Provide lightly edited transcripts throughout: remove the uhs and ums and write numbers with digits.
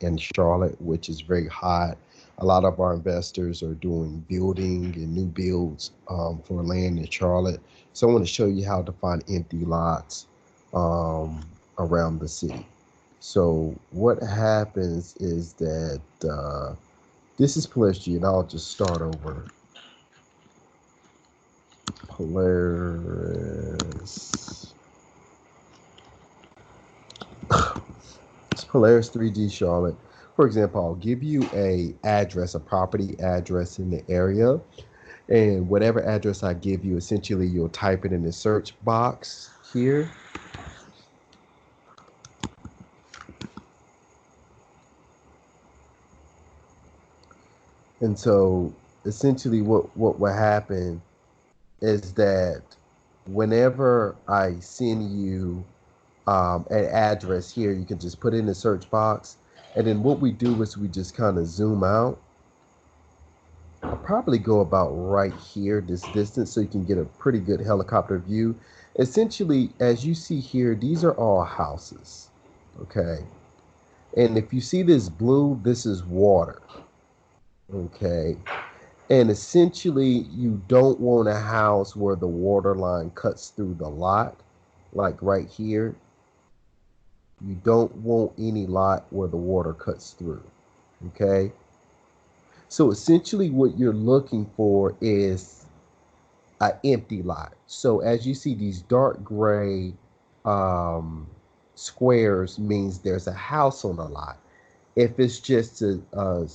in Charlotte, which is very hot. A lot of our investors are doing building and new builds for land in Charlotte. So I want to show you how to find empty lots around the city. So what happens is that this is Polaris, and I'll just start over. Polaris. It's Polaris 3G Charlotte. For example, I'll give you a address, a property address in the area, and whatever address I give you, essentially you'll type it in the search box here. And so essentially what will happen is that whenever I send you an address here, you can just put it in the search box. And then what we do is we just kind of zoom out. I'll probably go about right here, this distance, so you can get a pretty good helicopter view. Essentially, as you see here, these are all houses, okay? And if you see this blue, this is water, okay? And essentially, you don't want a house where the water line cuts through the lot, like right here. You don't want any lot where the water cuts through, okay? So essentially what you're looking for is an empty lot. So as you see, these dark gray squares means there's a house on the lot. If it's just a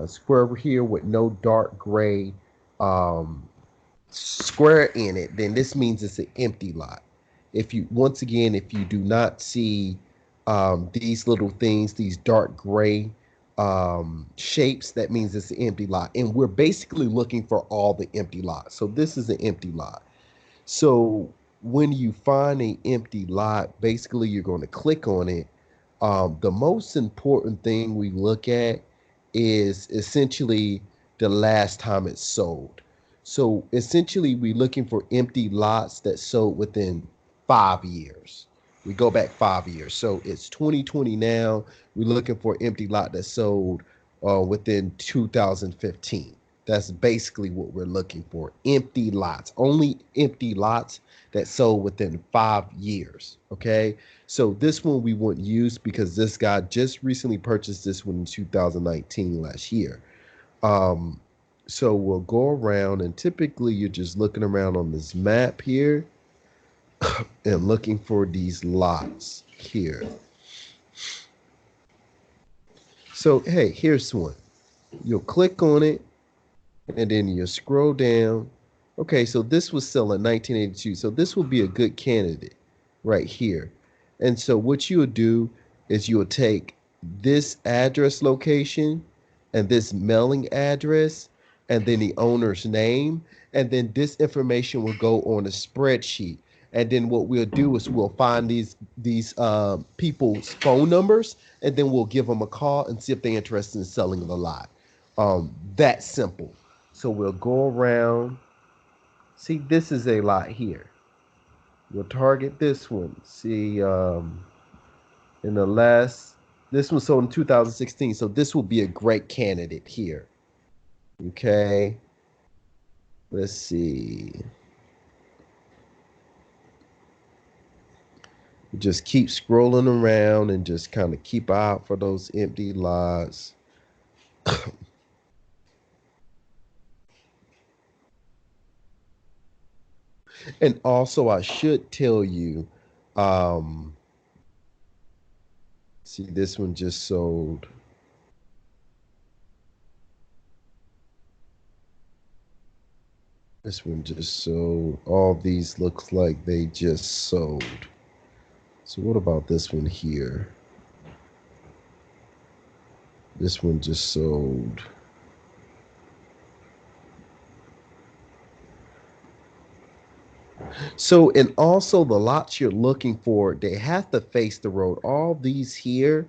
square here with no dark gray square in it, then this means it's an empty lot. If you, once again, if you do not see these little things, these dark gray shapes, that means it's an empty lot. And we're basically looking for all the empty lots. So this is an empty lot. So when you find an empty lot, basically you're going to click on it. The most important thing we look at is essentially the last time it's sold. So essentially we're looking for empty lots that sold within 5 years. We go back 5 years. So it's 2020 now. We're looking for an empty lot that sold within 2015. That's basically what we're looking for. Empty lots. Only empty lots that sold within 5 years. Okay. So this one we wouldn't use because this guy just recently purchased this one in 2019, last year. So we'll go around, and typically you're just looking around on this map here and looking for these lots here. So, hey, here's one. You'll click on it and then you'll scroll down. Okay, so this was selling 1982. So this will be a good candidate right here. And so what you'll do is you'll take this address location and this mailing address and then the owner's name, and then this information will go on a spreadsheet. And then what we'll do is we'll find these people's phone numbers, and then we'll give them a call and see if they're interested in selling the lot. That simple. So we'll go around. See, this is a lot here. We'll target this one. See, in the last, this was sold in 2016, so this will be a great candidate here. Okay, let's see. Just keep scrolling around and just kind of keep out for those empty lots. And also I should tell you, see, this one just sold. This one just sold. All these looks like they just sold. So what about this one here? This one just sold. So, and also the lots you're looking for, they have to face the road. All these here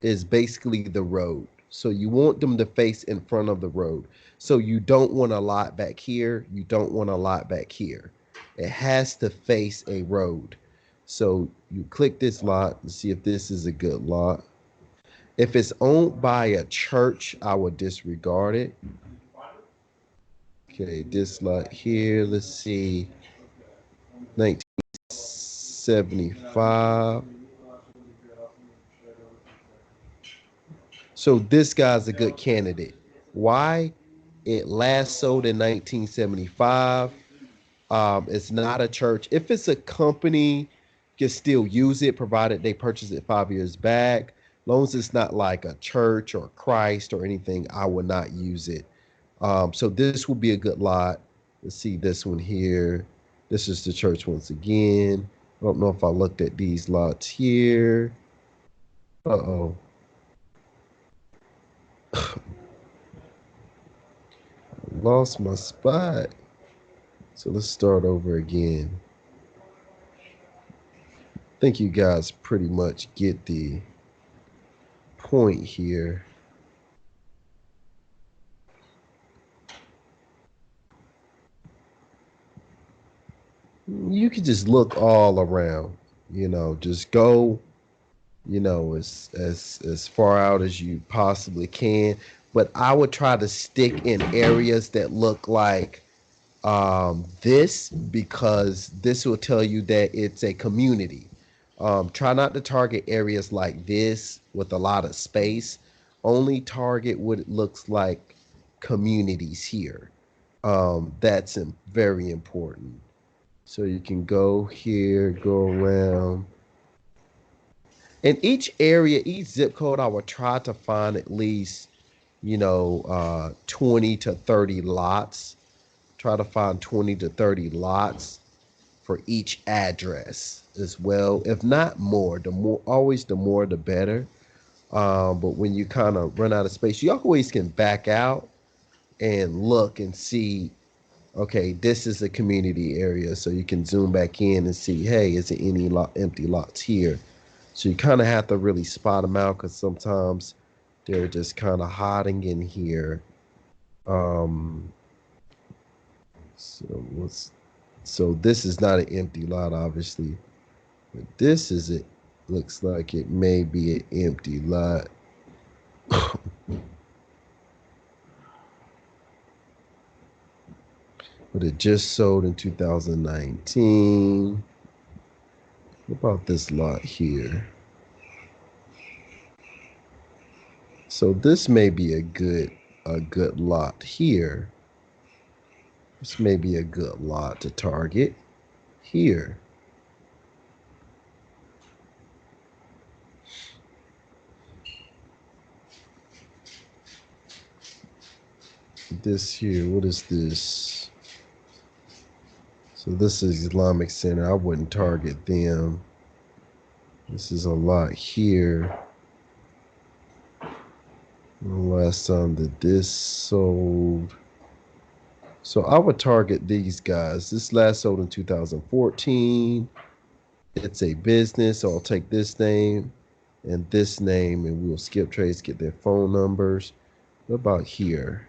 is basically the road. So you want them to face in front of the road. So you don't want a lot back here. You don't want a lot back here. It has to face a road. So you click this lot and see if this is a good lot. If it's owned by a church, I would disregard it. Okay, this lot here, let's see, 1975. So this guy's a good candidate. Why? It last sold in 1975. It's not a church. If it's a company, you can still use it provided they purchase it 5 years back. Long as it's not like a church or Christ or anything, I would not use it. So this will be a good lot. Let's see this one here. This is the church once again. I don't know if I looked at these lots here. Uh-oh. Lost my spot. So let's start over again. I think you guys pretty much get the point here. You could just look all around, just go, as far out as you possibly can. But I would try to stick in areas that look like this, because this will tell you that it's a community. Try not to target areas like this with a lot of space. Only target what it looks like communities here. That's very important. So you can go here, go around. In each area, each zip code, I would try to find at least, 20 to 30 lots. Try to find 20 to 30 lots for each address as well. If not more, the more the better. But when you kind of run out of space, you always can back out and look and see, okay, this is a community area. So you can zoom back in and see, hey, is there any empty lots here? So you kind of have to really spot them out, because sometimes they're just kind of hiding in here. Um, so this is not an empty lot, obviously, but this is it. Looks like it may be an empty lot. But it just sold in 2019. What about this lot here? So this may be a good lot here. This may be a good lot to target here. This here, what is this? So this is Islamic Center. I wouldn't target them. This is a lot here. The last time that this sold. So I would target these guys. This last sold in 2014. It's a business, so I'll take this name and this name, and we'll skip trades, get their phone numbers. What about here?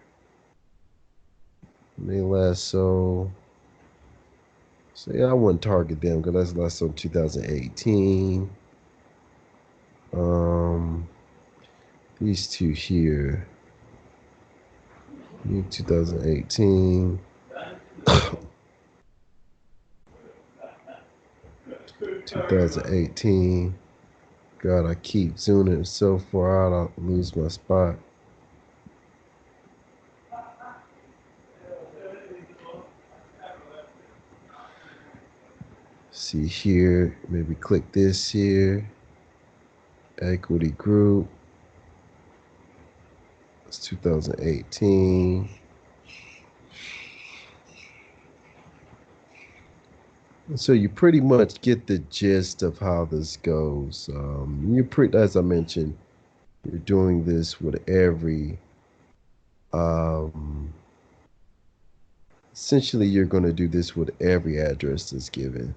They last sold. So yeah, I wouldn't target them because that's last sold 2018. These two here. 2018. 2018. God, I keep zooming so far out, I'll lose my spot. See here, maybe click this here. Equity group. It's 2018. So you pretty much get the gist of how this goes. As I mentioned, you're doing this with every, essentially you're going to do this with every address that's given.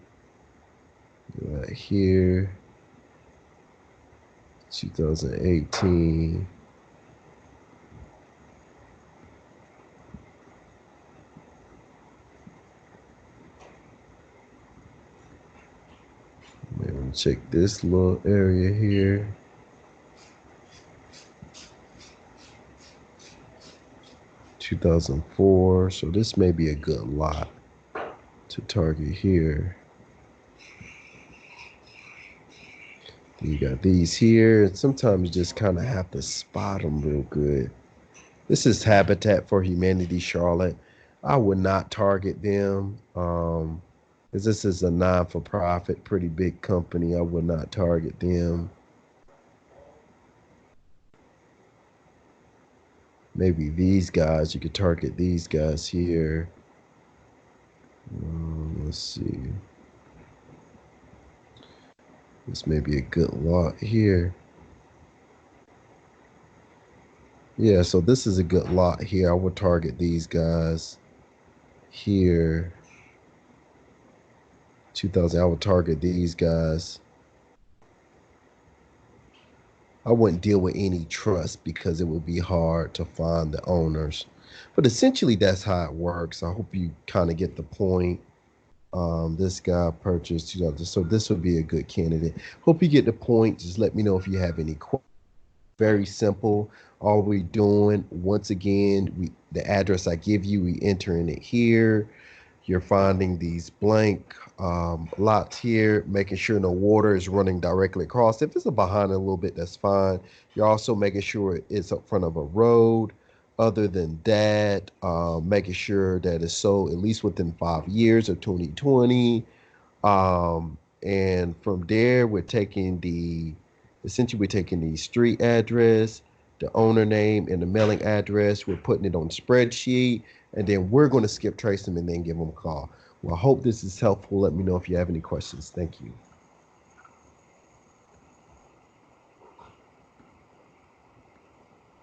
Right here, 2018. Maybe check this little area here. 2004. So this may be a good lot to target here. You got these here. Sometimes you just kind of have to spot them real good. This is Habitat for Humanity Charlotte. I would not target them. Because this is a non-for-profit, pretty big company. I would not target them. Maybe these guys. You could target these guys here. Let's see. This may be a good lot here. Yeah, so this is a good lot here. I would target these guys here. 2000, I would target these guys. I wouldn't deal with any trust because it would be hard to find the owners. But essentially, that's how it works. I hope you kind of get the point. This guy purchased 2000, so this would be a good candidate. Hope you get the point. Just let me know if you have any questions. Very simple. All we're doing, once again, the address I give you, we entering it here. You're finding these blank lots here, making sure no water is running directly across. If it's behind a little bit, that's fine. You're also making sure it's up front of a road. Other than that, making sure that it's sold at least within 5 years of 2020. And from there, essentially we're taking the street address, the owner name, and the mailing address. We're putting it on spreadsheet, and then we're going to skip trace them and then give them a call. Well, I hope this is helpful. Let me know if you have any questions. Thank you.